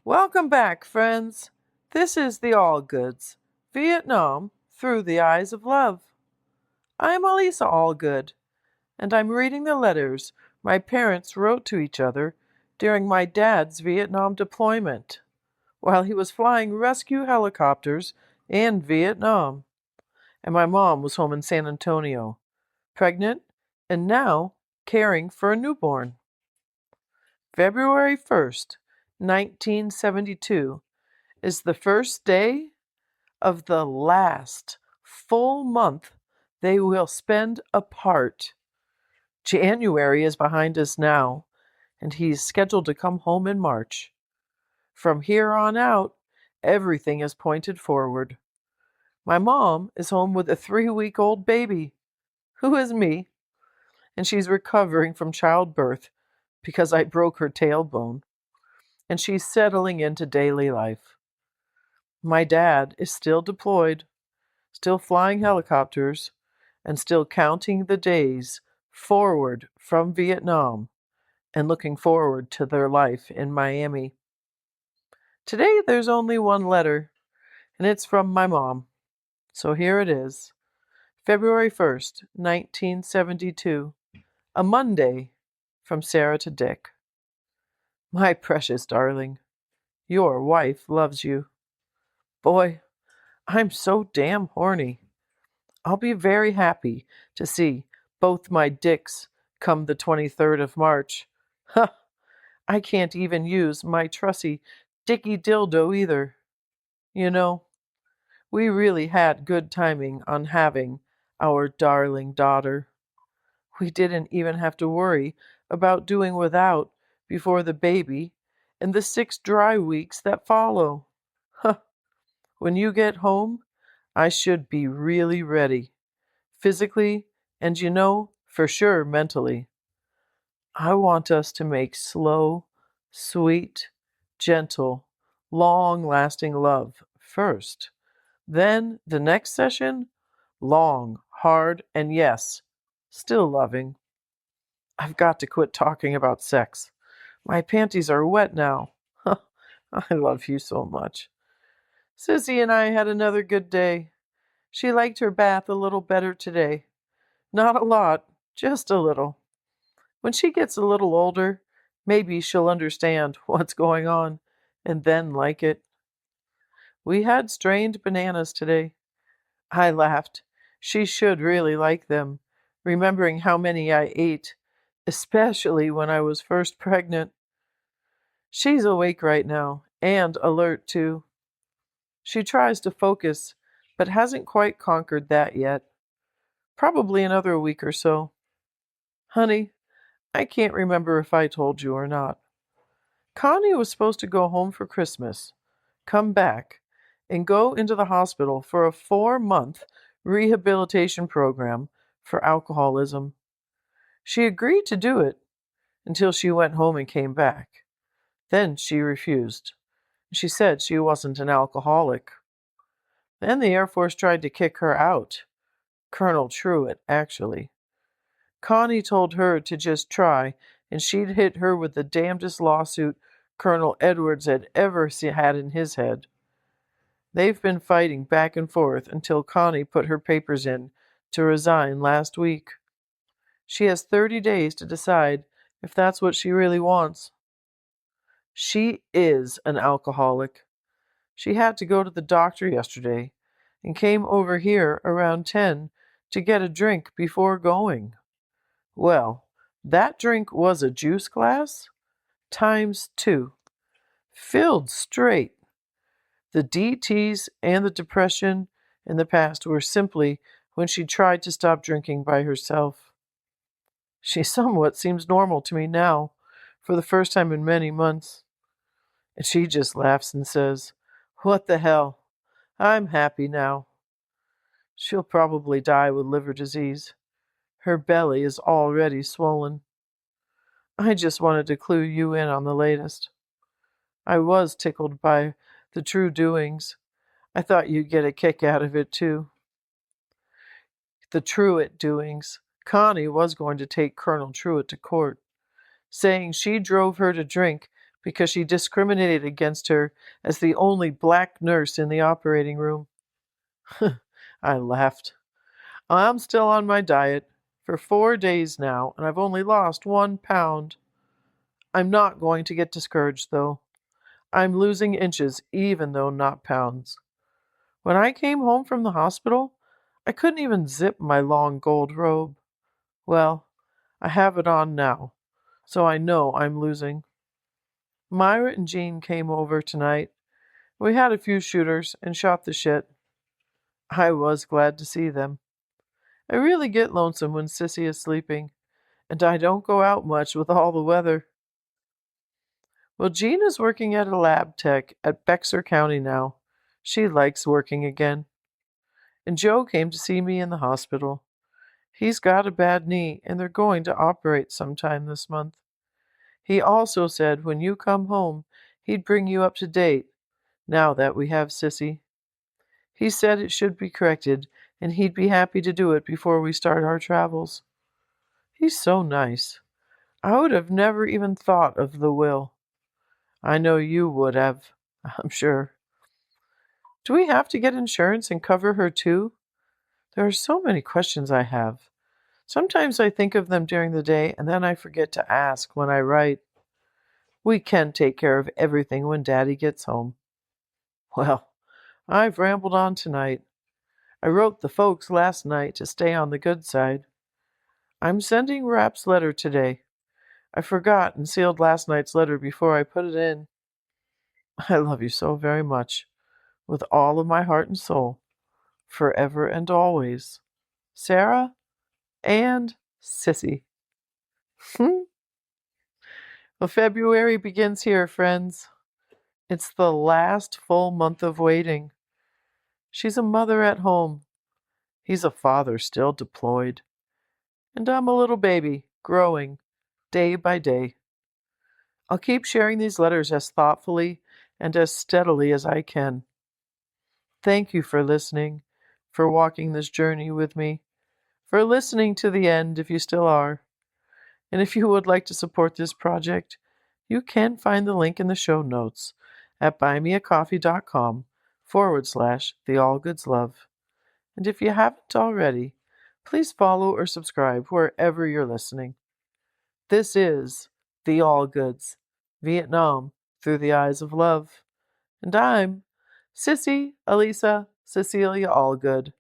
Welcome back, friends. This is the Allgoods, Vietnam through the eyes of love. I'm Elisa Allgood, and I'm reading the letters my parents wrote to each other during my dad's Vietnam deployment, while he was flying rescue helicopters in Vietnam, and my mom was home in San Antonio, pregnant and now caring for a newborn. February 1st, 1972 is the first day of the last full month they will spend apart. January is behind us now, and he's scheduled to come home in March. From here on out, everything is pointed forward. My mom is home with a 3-week-old baby, who is me, and she's recovering from childbirth because I broke her tailbone, and she's settling into daily life. My dad is still deployed, still flying helicopters, and still counting the days forward from Vietnam and looking forward to their life in Miami. Today there's only one letter, and it's from my mom. So here it is. February 1st, 1972, a Monday, from Sarah to Dick. My precious darling, your wife loves you. Boy, I'm so damn horny. I'll be very happy to see both my dicks come the 23rd of March. Huh, I can't even use my trussy dicky dildo either. You know, we really had good timing on having our darling daughter. We didn't even have to worry about doing without before the baby and the 6 dry weeks that follow. Huh, when you get home, I should be really ready. Physically, and for sure mentally. I want us to make slow, sweet, gentle, long-lasting love first. Then the next session, long, hard, and yes, still loving. I've got to quit talking about sex. My panties are wet now. I love you so much. Sissy and I had another good day. She liked her bath a little better today. Not a lot, just a little. When she gets a little older, maybe she'll understand what's going on and then like it. We had strained bananas today. I laughed. She should really like them, remembering how many I ate, especially when I was first pregnant. She's awake right now, and alert too. She tries to focus, but hasn't quite conquered that yet. Probably another week or so. Honey, I can't remember if I told you or not. Connie was supposed to go home for Christmas, come back, and go into the hospital for a 4-month rehabilitation program for alcoholism. She agreed to do it until she went home and came back. Then she refused. She said she wasn't an alcoholic. Then the Air Force tried to kick her out. Colonel Truitt, actually. Connie told her to just try, and she'd hit her with the damnedest lawsuit Colonel Edwards had ever had in his head. They've been fighting back and forth until Connie put her papers in to resign last week. She has 30 days to decide if that's what she really wants. She is an alcoholic. She had to go to the doctor yesterday and came over here around 10 to get a drink before going. Well, that drink was a juice glass times 2, filled straight. The DTs and the depression in the past were simply when she tried to stop drinking by herself. She somewhat seems normal to me now, for the first time in many months. And she just laughs and says, "What the hell? I'm happy now." She'll probably die with liver disease. Her belly is already swollen. I just wanted to clue you in on the latest. I was tickled by the true doings. I thought you'd get a kick out of it, too. The Truitt doings. Connie was going to take Colonel Truitt to court, saying she drove her to drink because she discriminated against her as the only black nurse in the operating room. I laughed. I'm still on my diet for 4 days now, and I've only lost 1 pound. I'm not going to get discouraged, though. I'm losing inches, even though not pounds. When I came home from the hospital, I couldn't even zip my long gold robe. Well, I have it on now, so I know I'm losing. Myra and Jean came over tonight. We had a few shooters and shot the shit. I was glad to see them. I really get lonesome when Sissy is sleeping, and I don't go out much with all the weather. Well, Jean is working at a lab tech at Bexar County now. She likes working again. And Joe came to see me in the hospital. He's got a bad knee, and they're going to operate sometime this month. He also said when you come home, he'd bring you up to date, now that we have Sissy. He said it should be corrected, and he'd be happy to do it before we start our travels. He's so nice. I would have never even thought of the will. I know you would have, I'm sure. Do we have to get insurance and cover her too? There are so many questions I have. Sometimes I think of them during the day, and then I forget to ask when I write. We can take care of everything when Daddy gets home. Well, I've rambled on tonight. I wrote the folks last night to stay on the good side. I'm sending Rap's letter today. I forgot and sealed last night's letter before I put it in. I love you so very much, with all of my heart and soul, forever and always. Sarah and Sissy. Well, February begins here, friends. It's the last full month of waiting. She's a mother at home. He's a father still deployed. And I'm a little baby, growing, day by day. I'll keep sharing these letters as thoughtfully and as steadily as I can. Thank you for listening, for walking this journey with me, for listening to the end if you still are. And if you would like to support this project, you can find the link in the show notes at buymeacoffee.com/the Allgoods Love. And if you haven't already, please follow or subscribe wherever you're listening. This is The Allgoods, Vietnam through the eyes of love. And I'm Sissy Elisa Cecilia Allgood.